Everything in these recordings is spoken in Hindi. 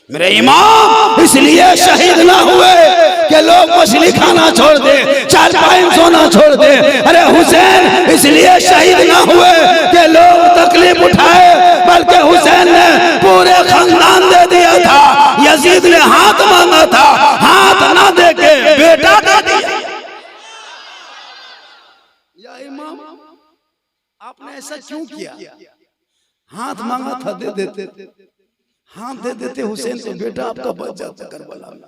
मेरे इमाम इसलिए शहीद ना हुए कि लोग मछली खाना छोड़ दे, चारपाई सोना छोड़ दे। अरे हुसैन इसलिए शहीद ना हुए कि लोग तकलीफ उठाए, बल्कि हुसैन ने पूरे खानदान दे दिया था। यजीद ने हाथ मांगा था, हाथ ना दे के बेटा दे दिया। या इमाम आपने ऐसा क्यों किया? हाथ मांगा था दे देते, हाथ दे देते हुसैन तो बेटा आपका बच जाता करबला में।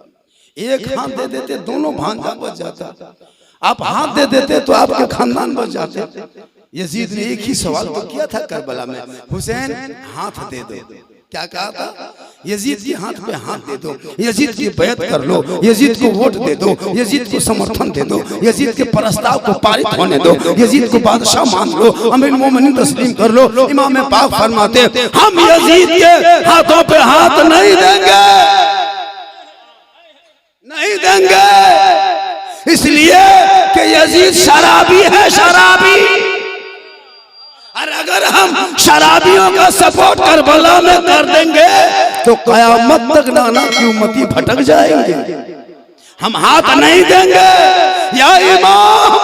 एक हाथ दे देते दोनों भांजा बच जाता। आप हाथ दे देते तो आपके खानदान बच जाते। यजीद ने एक ही सवाल तो किया था करबला में, हुसैन हाथ दे दो। क्या कहा था? यजीद के हाथ पे हाथ दे दो, यजीद की बैत कर लो, यजीद को वोट दे दो, यजीद को समर्थन दे दो, यजीद के प्रस्ताव को पारित होने दो, यजीद को बादशाह मान लो, अमीर मोमिनीन तस्लीम कर लो। इमाम पाक फरमाते हम यजीद के हाथों पे हाथ नहीं देंगे, नहीं देंगे, इसलिए कि यजीद शराबी है, शराबी। और अगर हम शराबियों का सपोर्ट करबला में कर देंगे तो कयामत तक नाना की उम्मती भटक जाएंगे। हम हाथ नहीं देंगे। या इमाम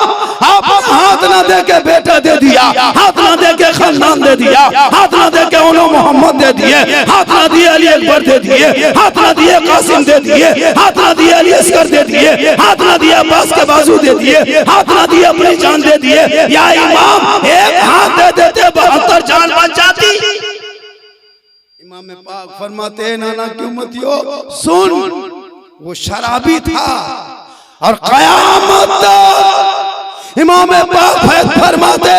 आप हाथ ना दे के बेटा दे दिया, हाथ ना दे के खानदान दे दिया, हाथ ना दे के उन्होंने मोहम्मद दे दिए, हाथ ना दिए अली अकबर दे दिए, हाथ ना दिए कासिम दे दिए, हाथ ना दिए अली असगर दे दिए, हाथ ना दिए अब्बास के बाजू दे दिए, हाथ ना दिए अपनी जान दे दिए। या इमाम एक हाथ दे देते 72 जान बच जाती। इमाम पाक फरमाते हैं नाना की उम्मतियों सुन, वो शराबी था और कयामत तक इमाम पाक फरमाते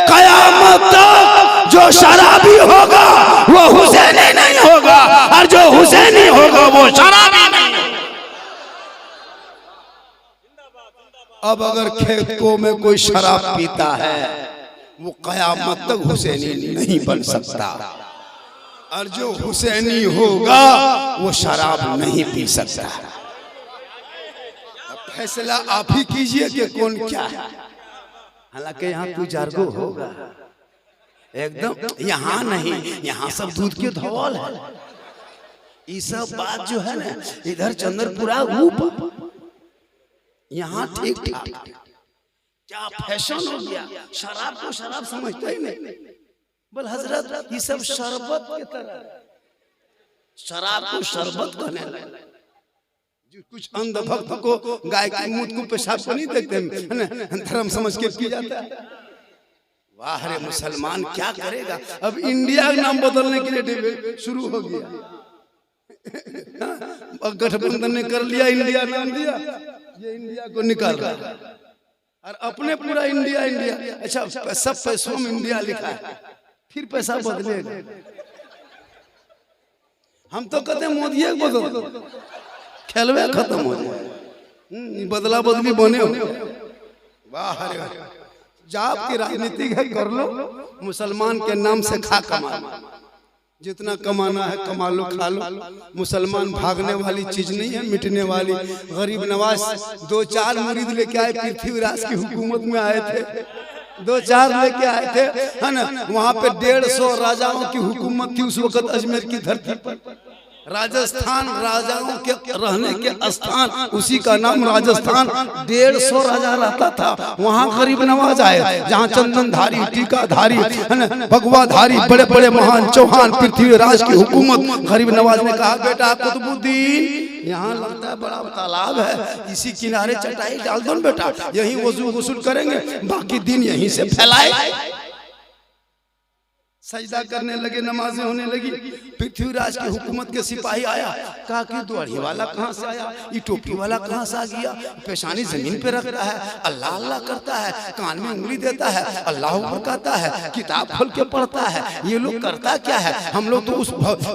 कयामत तक जो शराबी होगा वो हुसैनी नहीं होगा, और जो हुसैनी होगा वो शराबी नहीं होगा। अब अगर खेतों में कोई शराब पीता है वो कयामत तक हुसैनी नहीं बन सकता, और जो हुसैनी होगा वो शराब नहीं पी सकता। फैसला आप ही कीजिए कि कौन क्या है। हालांकि यहाँ तू जारगो होगा एकदम, यहाँ नहीं, यहाँ सब दूध के धौल है। ये सब बात जो है ना इधर चंद्रपुरा रूप, यहाँ ठीक ठाक। क्या फैशन हो गया, शराब को शराब समझते ही नहीं। बोल हजरत ये सब शरबत की तरह, शराब को शरबत कहने लगे। कुछ अंधभक्त को गाय के मूत को पेशाब को नहीं देखते हैं, धर्म समझ के पी जाता है। वाह रे मुसलमान क्या करेगा। अब इंडिया का नाम बदलने के लिए शुरू हो गया, गठबंधन ने कर लिया, इंडिया नाम दिया, ये इंडिया को निकाल रहा है और अपने पूरा इंडिया इंडिया। अच्छा सब पैसों में इंडिया लिखा है, फिर पैसा बदलेगा। हम तो कहते हैं मोदी बदल, खेलवे खत्म हो जाए, बदला बदली बने हो। वाह जाप की राजनीति है कर लो, मुसलमान के नाम से खा कमा, जितना कमाना है कमा लो, खा लो। मुसलमान भागने वाली चीज नहीं है, मिटने वाली। गरीब नवाज 2-4 मुरीद लेके आए, पृथ्वीराज की हुकूमत में आए थे, 2-4 लेके आए थे, है ना। वहां पे 150 राजाओं की हुकूमत थी उस वक्त अजमेर की धरती पर। राजस्थान राजाओं के रहने के स्थान, उसी का नाम राजस्थान। 150 राजा रहता था वहाँ। गरीब नवाज आए जहाँ चंदनधारी, टीकाधारी, भगवाधारी, बड़े बड़े महान चौहान पृथ्वीराज की हुकूमत। गरीब नवाज ने कहा बेटा कुतुबुद्दीन यहाँ लगता है बड़ा तालाब है, इसी किनारे चटाई डाल दो बेटा, यहीं वजू गुस्ल करेंगे, बाकी दिन यहीं से फैलाए। सजदा करने लगे, नमाजें होने लगी। पृथ्वीराज की हुकूमत के सिपाही आया, कहा कि द्वारी वाला कहाँ से आया, ये टोपी वाला कहाँ से आ गया, पेशानी जमीन पे रखता है, अल्लाह अल्लाह करता है, कान में उंगली देता है, अल्लाह ऊपर कहता है, किताब खोल के पढ़ता है। ये लोग करता क्या है? हम लोग तो उस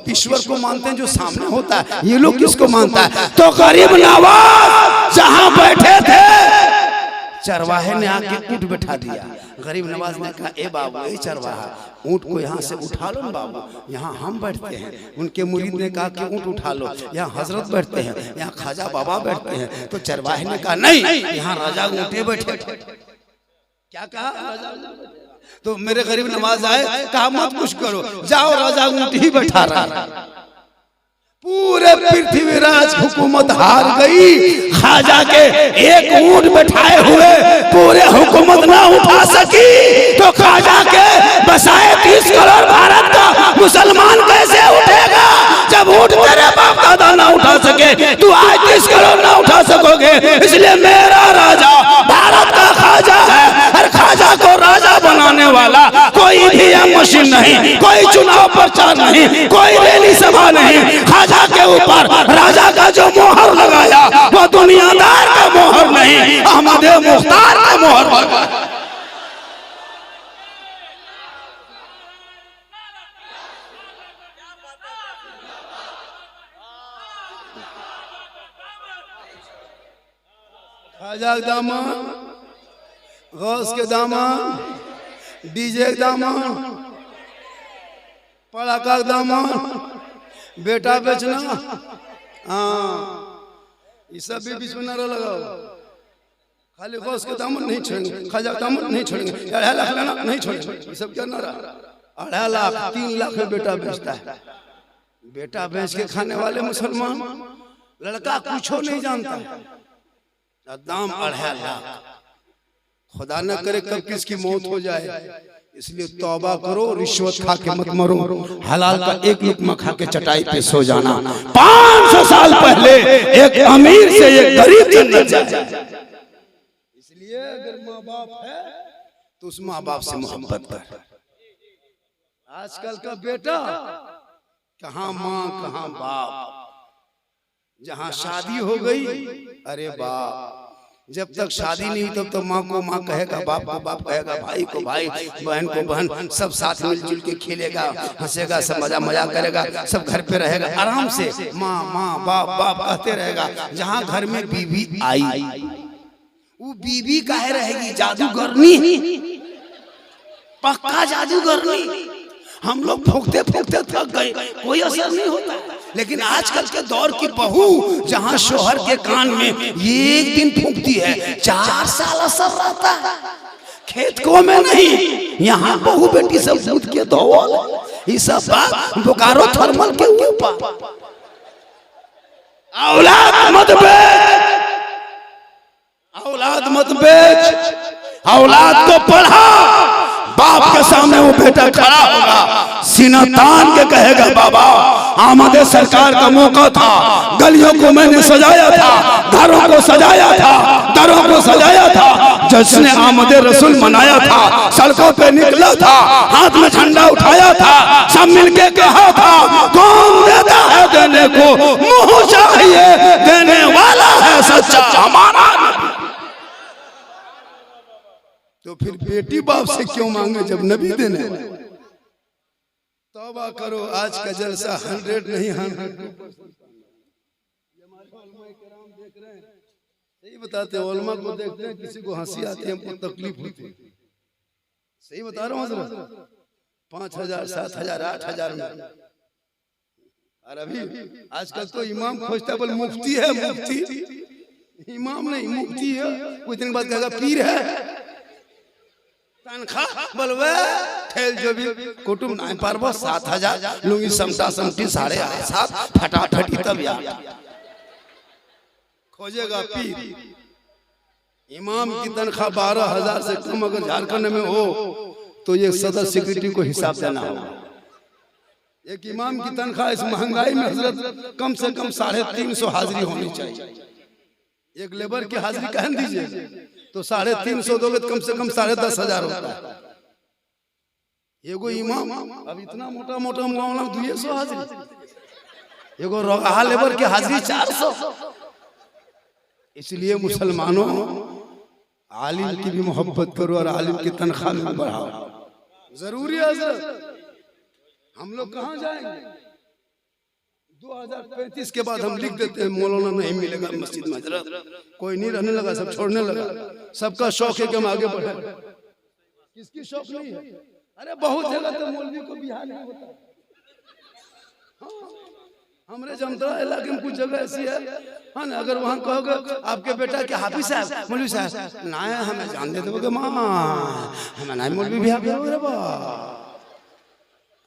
ईश्वर को मानते हैं जो सामने होता है, ये लोग किसको मानता है? तो गरीब नवाज जहाँ बैठे थे चरवाहे ने आके ऊँट बैठा दिया। गरीब नवाज ने कहा ए बाबू, ए चरवाहा, ऊँट को यहाँ से उठा लो ना बाबू, यहाँ हम बैठते हैं। उनके मुरीद ने कहा कि ऊँट उठा लो, यहाँ हजरत बैठते हैं, यहाँ खाजा बाबा बैठते हैं। तो चरवाहे ने कहा नहीं, यहाँ राजा ऊँटे बैठे। क्या कहा? तो मेरे गरीब नवाज आए, कहा मत कुछ करो, जाओ राजा ऊँट ही बैठा रहा। पूरे पृथ्वीराज हुकूमत हार गई। ख्वाजा के एक ऊंट बैठाए हुए पूरे हुकूमत ना उठा सकी तो ख्वाजा के बसाए 30 करोड़ भारत का मुसलमान कैसे उठेगा? जब ऊंट तेरे बाप दादा ना उठा सके तू आज 30 करोड़ ना उठा सकोगे। इसलिए मेरा राजा भारत का ख्वाजा है। हर ख्वाजा को राजा बनाने वाला कोई ईवीएम मशीन नहीं, कोई चुनाव प्रचार नहीं, कोई रैली सभा नहीं। ख्वाजा के ऊपर राजा का जो मोहर लगाया वो दुनियादार का मोहर नहीं, अहमद मुख्तार का मोहर लगाया। ख्वाजा के दामन, गौस के दामन, डीजे के दामन, पड़ाका के दामन, बेटा बेचना, हाँ ये सब भी बीच में नारा लगाओ। खाली गौस के दामन नहीं छोड़ेंगे, ख्वाजा के दामन नहीं छोड़ेंगे, 2.5 लाख लेना नहीं छोड़ेंगे, ये सब क्या नारा? 2.5 लाख 3 लाख में बेटा बेचता है। बेटा बेच के खाने वाले मुसलमान, लड़का कुछ नहीं जानता, दाम 2.5 लाख। खुदा न करे कब किसकी मौत हो जाए, इसलिए तौबा करो, रिश्वत खा के मत मरो, हलाल का एक लुकमा खा के चटाई पे सो जाना। 500 साल पहले एक अमीर से एक गरीब जन्नत जाए। इसलिए अगर माँ बाप है तो उस माँ बाप से मोहब्बत कर। आजकल का बेटा कहाँ माँ कहाँ बाप, जहाँ शादी हो गई अरे बाप, जब तक शादी नहीं तब तो माँ को माँ कहेगा, बाप को बाप कहेगा, भाई को भाई, बहन को बहन, सब साथ मिलजुल के खेलेगा, हंसेगा, सब मजा करेगा, सब घर पे रहेगा आराम से, माँ माँ बाप बाप कहते रहेगा। जहाँ घर में बीवी आई वो बीवी काहे रहेगी? जादूगरनी, पक्का जादूगरनी। हम लोग फूकते फूकते थक गए, कोई असर नहीं होता। लेकिन आजकल के दौर की बहू जहां शोहर के कान में एक दिन फूकती है 4 साल असर रहता है। खेत को में नहीं, यहाँ बहू बेटी सब दूध के धोवल, ये सब बात बोकारो थर्मल के ऊपर। औलाद मत बेच, औलाद मत बेच, औलाद को पढ़ा। बाप के सामने वो बेटा खड़ा होगा, सीना तान के कहेगा, बाबा आमदे सरकार का मौका था, गलियों को मैंने सजाया था, घरों को सजाया था, दरों को सजाया था, जिसने आमदे रसूल मनाया था, सड़कों पे निकला था, हाथ में झंडा उठाया था, सब मिलके कहा था, कौन देता है देने को, मुंह चाहिए देने वाला है सच्चा हमारा। तो फिर बेटी बाप से क्यों मांगे जब नबी देने? तौबा करो, आज का जलसा 100 नहीं 100%। सही बताते हैं, उलमा को देखते हैं, किसी को हंसी आती है, हमको तकलीफ होती है। सही बता रहा हूँ हज़रत, 5000 7000 8000 में। और अभी आजकल तो इमाम खोजता बोल मुफ्ती है, मुफ्ती इमाम नहीं मुफ्ती है। कुछ दिन बाद कहेगा पीर है, तनख्वाह बोलवे ठेल जो भी कुटुम नहीं पारबो 7000 लुंगी समता समटी 8.5 फटाफटी तब यार खोजेगा पीर। इमाम की तनख्वाह 12000 से कम अगर झारखंड में हो तो ये सदर सेक्रेटरी को हिसाब देना होगा। एक इमाम की तनख्वाह इस महंगाई में हजरत कम से कम 350 हाजिरी होनी चाहिए। एक लेबर की हाजिरी कह दीजिए तो 350 दोगे तो कम से कम 10,500 होता है। एगो इमाम अब इतना मोटा मोटा मौलाना 200 हाजिरी, एगो रोगाहा लेबर की हाजिरी 400। इसलिए मुसलमानों आलिम की भी मोहब्बत करो और आलिम की तनख्वाह में बढ़ाओ, जरूरी है हजरत। हम लोग कहाँ जाएंगे? 2035 के बाद हम लिख देते हैं मौलाना नहीं मिलेगा मस्जिद में। हजरत कोई नहीं रहने लगा, सब छोड़ने लगा। सबका शौक है कि हम आगे बढ़े, किसकी शौक नहीं है? अरे बहुत जगह तो मौलवी को बिहार नहीं होता। हाँ, हमारे जमतरा इलाके में कुछ जगह ऐसी है, हाँ ना, अगर वहाँ कहोगे आपके बेटा के हाफिज साहब मौलवी साहब ना हमें जान दे दोगे माँ, हमें नहीं मौलवी बिहार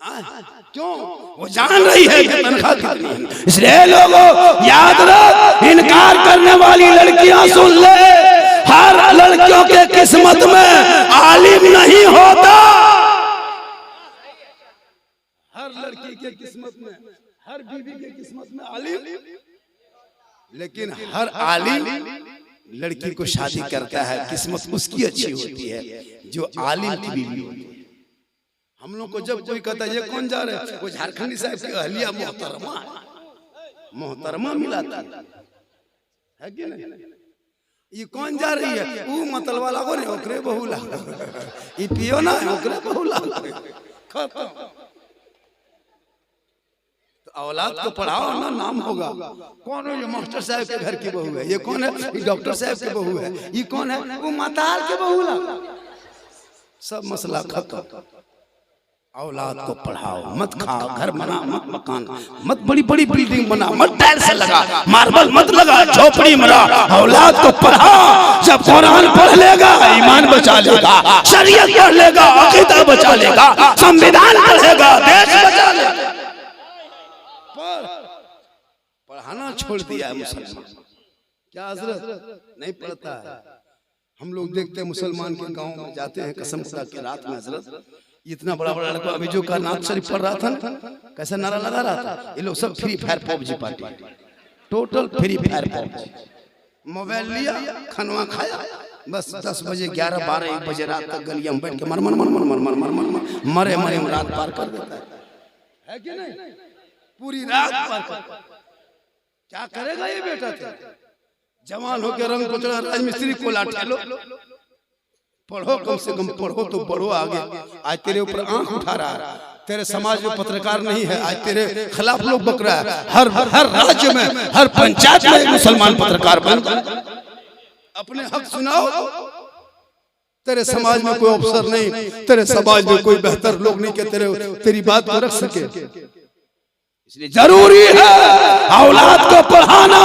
क्यों? वो जान रही है कि तनख्वाह कितनी है। इसलिए लोगों याद रख, इनकार करने वाली लड़कियां सुन ले, हर लड़कियों के किस्मत में आलिम नहीं होता। हर लड़की के किस्मत में, हर बीवी के किस्मत में आलिम, लेकिन हर आलिम लड़की को शादी करता है, किस्मत उसकी अच्छी होती है जो आलिम की बीवी होती है। हम लोग को जब कोई कहता है ये कौन जा रहे हैं, वो झारखंडी साहब की अहलिया मोहतरमा मिलाता है कि नहीं? ये कौन जा रही है, वो मतल वाला को नहीं, ओकरे बहुला, ये पियो ना ओकरे बहुला। खत्म। औलाद को पढ़ाओ ना, नाम होगा। कौन है? ये मास्टर साहब के घर की बहू है। ये कौन है? ये डॉक्टर साहब की बहू है। ये कौन है? वो माताल के बहू ला। सब मसला खत्म। औलाद को पढ़ाओ, मत खाओ, घर बना मत, मकान मत, बड़ी बड़ी बिल्डिंग बना मत, टाइल्स लगा, मार्बल मत लगा, झोपड़ी मरा। औलाद को पढ़ा। जब कुरान पढ़ लेगा ईमान बचा लेगा, शरीयत पढ़ लेगा अकीदा बचा लेगा, संविधान पढ़ेगा देश बचा लेगा। पढ़ाना छोड़ दिया है मुसलमान। क्या हजरत नहीं पढ़ता है? हम लोग देखते हैं मुसलमान के गांव में जाते हैं, कसम खुदा की रात में हजरत इतना बड़ा बड़ा लड़का अभी जो का नाथ शरीफ पढ़ रहा था ना, कैसा नारा लगा रहा था, ये लोग सब free fire PUBG party, total free fire PUBG. Mobile लिया, खनवा खाया, बस 10 बजे 11 12 1 बजे रात तक गलिया में बैठ के मर मर मर मर मर मर मर मर मरे मरे रात पार कर देता है कि नहीं? पूरी रात पार कर। क्या करेगा ये बेटा? जवान होकर रंग को चढ़ा, राजमिस्त्री को लाठी लो, पढ़ो, कम से कम पढ़ो तो बढ़ो आगे। आज तेरे ऊपर आंख उठा रहा है, तेरे समाज में पत्रकार नहीं है, आज तेरे खिलाफ लोग बक रहा है। हर राज्य में, हर पंचायत में एक मुसलमान पत्रकार बन अपने हक सुनाओ। तेरे समाज में कोई अफसर नहीं, तेरे समाज में कोई बेहतर लोग नहीं कि तेरी बात को रख सके। इसलिए जरूरी है औलाद को पढ़ाना,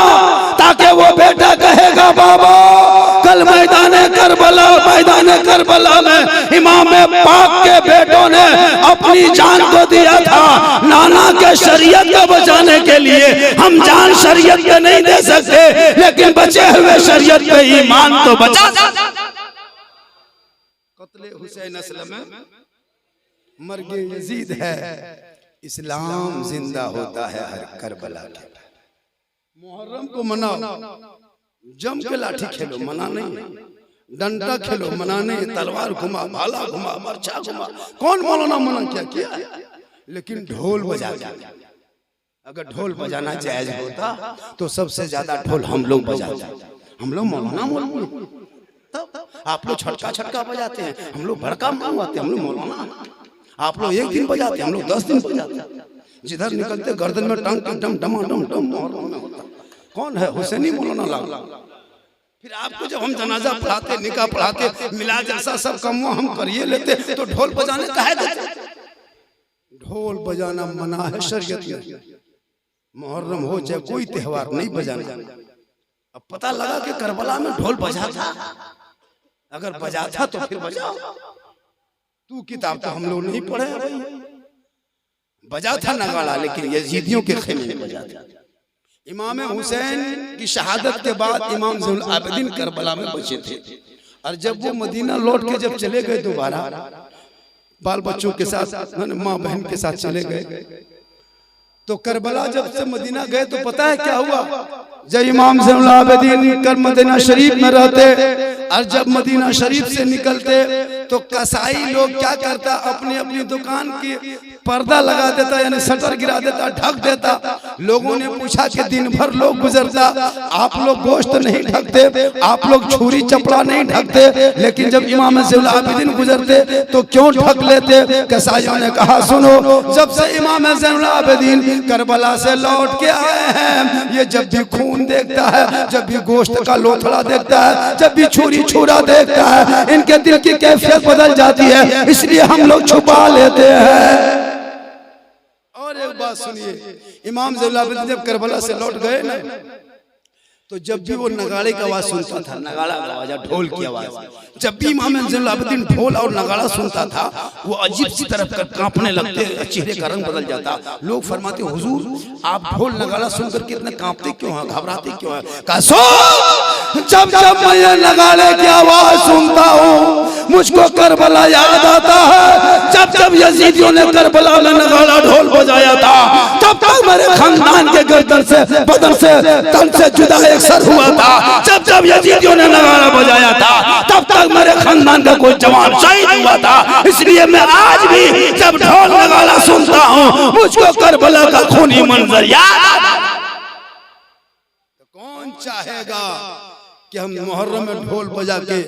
ताकि वो बेटा कहेगा बाबा कल मैदाने करबला में इमाम पाक के बेटों ने अपनी जान को दिया था नाना के शरीयत को बचाने के लिए। हम जान शरीयत पे नहीं दे सकते, लेकिन बचे हुए शरीयत पे ईमान तो बचा सकते। कत्ले हुसैन अस्लम में मर्गे यजीद है, इस्लाम जिंदा होता है हर करबला के। मुहर्रम को मनाओ, जम के लाठी खेलो, मना नहीं, डंडा खेलो, मना नहीं, तलवार घुमा, भाला घुमा, मरचा घुमा, कौन मौलाना मना क्या किया? लेकिन ढोल बजा के, अगर ढोल बजाना जायज होता तो सबसे ज्यादा ढोल हम लोग बजाते। हम लोग मौलाना, आप लोग छटका बजाते हैं, हम लोग भड़का मंगवाते, हम लोग मौलाना। आप लोग 1 दिन बजाते, हम लोग 10 दिन बजाते। जिधर निकलते गर्दन में टंग डम डम डम डम होता। कौन है? हुसैनी मौलाना लाल। फिर आपको जब हम जनाजा पढ़ाते, निकाह पढ़ाते, मिलाद जैसा सब काम हम करिए लेते, तो ढोल बजाने काहे देते? ढोल बजाना मना है शरीयत में। मुहर्रम हो चाहे कोई त्योहार, नहीं बजाना। अब पता लगा कि करबला में ढोल बजा था, अगर बजा था तो फिर बजाओ। तू किताब तो हम लोग नहीं पढ़े, बजा था नगाड़ा, लेकिन यजीदियों के खेमे में बजा था। इमाम हुसैन की शहादत के बाद इमाम ज़ैनुल आबिदीन करबला में बचे थे, और जब वो मदीना लौट के जब चले गए दोबारा बाल बच्चों के साथ, माँ बहन के साथ चले गए, तो करबला जब से मदीना गए तो पता है क्या हुआ? जब इमाम ज़ैनुल आबिदीन कर मदीना शरीफ में रहते, और जब मदीना शरीफ से निकलते तो कसाई लोग क्या करता, अपनी अपनी दुकान की पर्दा लगा देता, यानी शटर गिरा देता, ढक देता। लोगों ने पूछा कि दिन भर लोग गुजरता, आप लोग गोश्त नहीं ढकते, आप लोग छुरी चपड़ा नहीं ढकते, लेकिन जब इमाम ज़ैनुल आबिदीन गुजरते तो क्यों ढक लेते? कसाईयों ने कहा सुनो, जब से इमाम ज़ैनुल आबिदीन करबला से लौट के आए हैं, ये जब भी खून देखता है, जब भी गोश्त का लोथड़ा देखता है, जब भी छुरी छुरा देखता है, इनके दिल की कैफियत बदल जाती है, इसलिए हम लोग छुपा लेते हैं। और एक बात सुनिए, इमाम ज़ैनुल आबिदीन जब करबला से लौट गए ना, तो जब भी वो नगाड़े की आवाज सुनता था, नगाड़ा की आवाज, ढोल की आवाज, जब भी इमाम ज़ैनुलाब्दीन ढोल और नगाड़ा सुनता था वो अजीब सी तरफ कांपने लगते, चेहरे का रंग बदल जाता। लोग फरमाते हुजूर आप ढोल नगाड़ा सुनकर कितने कांपते क्यों हैं, घबराते क्यों हैं? जब जब मैं ये नगाड़े की आवाज सुनता हूँ मुझको करबला याद आता है। जब जब यजीदियों ने करबला में नगाड़ा ढोल बजाया था तब तक मेरे खानदान के गर्दन से, बदन से, तन से जुदा एक सर हुआ था। जब जब यजीदियों ने नगाड़ा बजाया था तब तक मेरे खानदान का कोई जवान शहीद हुआ था। इसलिए मैं आज भी जब ढोल नगाड़ा सुनता हूँ मुझको करबला का खूनी मंजर याद आता है। तो कौन चाहेगा कि हम मुहर्रम में ढोल बजा के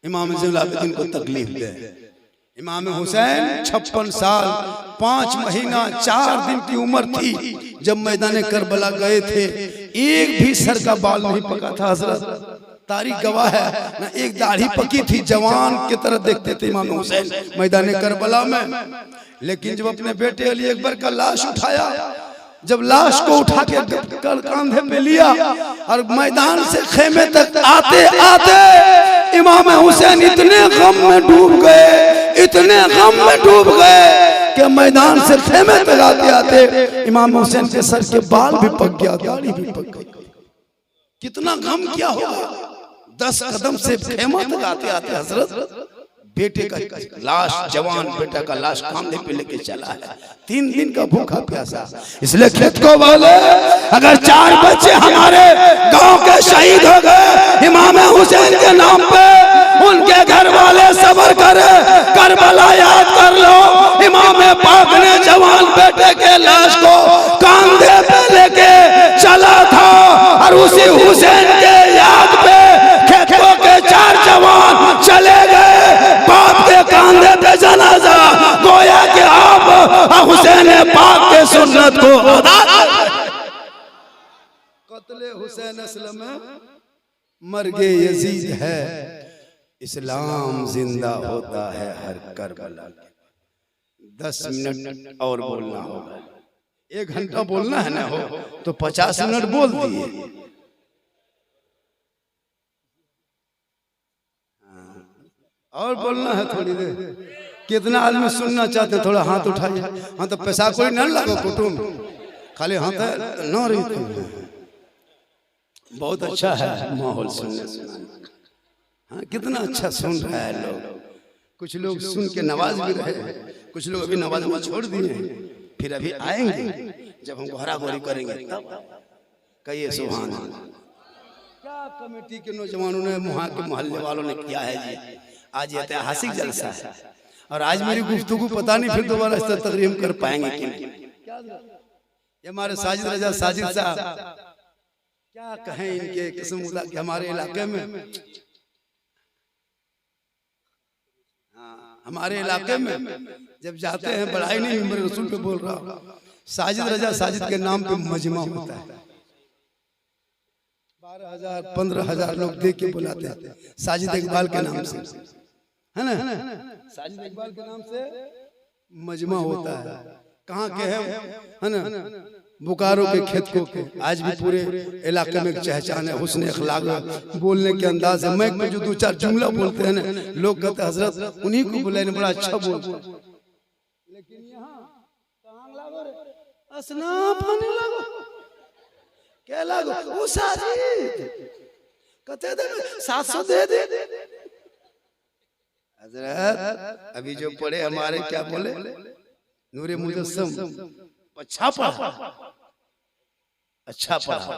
इमाम ज़ैनुलाब्दीन को तकलीफ दें? इमाम हुसैन 56 साल 5 महीना 4 दिन की उम्र थी जब मैदान करबला गए थे। एक भी सर का बाल नहीं पका था हजरत, तारीख गवाह है ना। एक दाढ़ी पकी थी, जवान की तरह देखते थे इमाम हुसैन मैदान करबला में। लेकिन जब अपने बेटे अली अकबर का लाश उठाया, जब लाश को उठा के कंधे पे लिया और मैदान से खेमे तक आते आते इमाम हुसैन इतने गम में डूब गए, इतने गम में डूब गए कि मैदान से खेमे तक आते आते इमाम हुसैन के सर के बाल भी पक गया, दाढ़ी भी पक गई। कितना गम किया होगा। 10 कदम से खेमा तक आते आते हजरत बेटे का लाश, जवान बेटा का लाश कांधे पे लेके चला है, 3 दिन का भूखा प्यासा। इसलिए खेत को बोले अगर 4 बच्चे हमारे गांव के शहीद हो गए इमाम हुसैन के नाम पे, उनके घर वाले सब्र करे, करबला याद कर लो। इमाम पाक ने जवान बेटे के लाश को कांधे पे लेके चला था और उसी हुसैन के याद पे खेतों के 4 जवान चले गए, बाप के कांधे पे जनाजा, गोया कि आप हुसैन पाक के सुन्नत को अदा कत्ले हुसैन असलम मर गए यजीद है, इस्लाम जिंदा होता है हर करबला। 10 मिनट और बोलना होगा, 1 घंटा बोलना है ना हो तो 50 मिनट बोल दिए। और बोलना है थोड़ी देर। कितना आदमी सुनना चाहते हैं? थोड़ा हाथ उठाइए। हाँ तो पैसा कोई न लगो कुटुम, खाली हाथ न रही। बहुत अच्छा है माहौल सुनने सुनाने। हाँ कितना अच्छा सुन रहा है लोग। कुछ लोग सुन के नवाज भी रहे, कुछ लोग अभी नवाज में छोड़ दिए, फिर अभी आएंगे जब हम घोरा घोरी करेंगे तब कहिए सुभान अल्लाह। क्या कमेटी के नौजवानों ने, वहाँ के मोहल्ले वालों ने किया है जी। आज ऐतिहासिक जलसा है और आज मेरी गुफ्तगू पता नहीं फिर दोबारा इस तरह तकरीम कर पाएंगे कि नहीं। ये हमारे साजिद रजा साजिद साहब क्या कहें इनके किस्म खुदा के हमारे इलाके में, हमारे इलाके में जब जाते हैं बड़ाई नहीं, मेरे रसूल पे बोल रहा हूँ, साजिद रजा साजिद के नाम पे मजमा होता है। 12,000 15,000 लोग देख के बुलाते हैं साजिद इकबाल के नाम से, है ना। साजिद इकबाल के नाम से मजमा होता है। कहाँ के है ना, बोकारो के खेतों के। आज भी पूरे इलाके में पहचान है हुस्न अखलाक, बोलने के अंदाज है। मैं जो 2-4 जुमला बोलते हैं ना, लोग कहते हैं हजरत उन्हीं को बुलाने बड़ा अच्छा बोलते हैं। लेकिन यहाँ कहाँ लागो रे, असनाफ आने लगो, क्या लागो वो साजिद कहते दे 700 दे दे। हजरत अभी जो पढ़े हमारे क्या बोले, नूरे मुजस्सम अच्छा पढ़ा, अच्छा पढ़ा,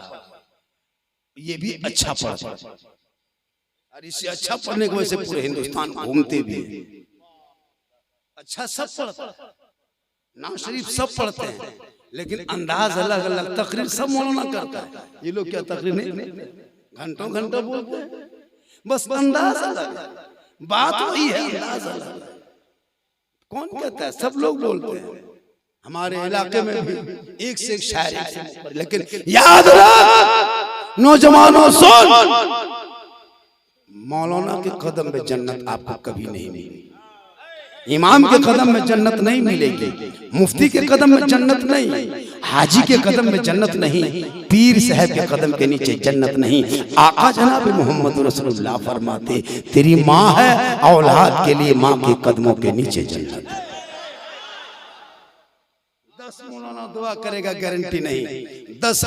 ये भी अच्छा पढ़ा और इससे अच्छा पढ़ने की वजह से पूरे हिंदुस्तान घूमते भी अच्छा सब पढ़ता, नाम शरीफ सब पढ़ते हैं, लेकिन अंदाज अलग अलग। तकरीर सब मौलाना करता है, ये लोग क्या तकरीर नहीं, घंटों घंटों बोलते हैं, बस अंदाज अलग, बात वही है, अंदाज अलग। कौन कहता है, सब लोग बोलते हैं। हमारे इलाके में भी एक से एक शायर, लेकिन याद रख नौजवानों सुन, मौलाना के कदम पे जन्नत आपको कभी नहीं मिली। इमाम के कदम में जन्नत नहीं मिलेगी, मुफ्ती के कदम में जन्नत नहीं, हाजी के कदम में जन्नत नहीं, पीर साहब के कदम के नीचे जन्नत नहीं। आका जनाब मोहम्मद रसूलुल्लाह फरमाते तेरी माँ है, औलाद के लिए माँ के कदमों के नीचे जन्नत है। 10 मौलाना दुआ करेगा गारंटी नहीं, 10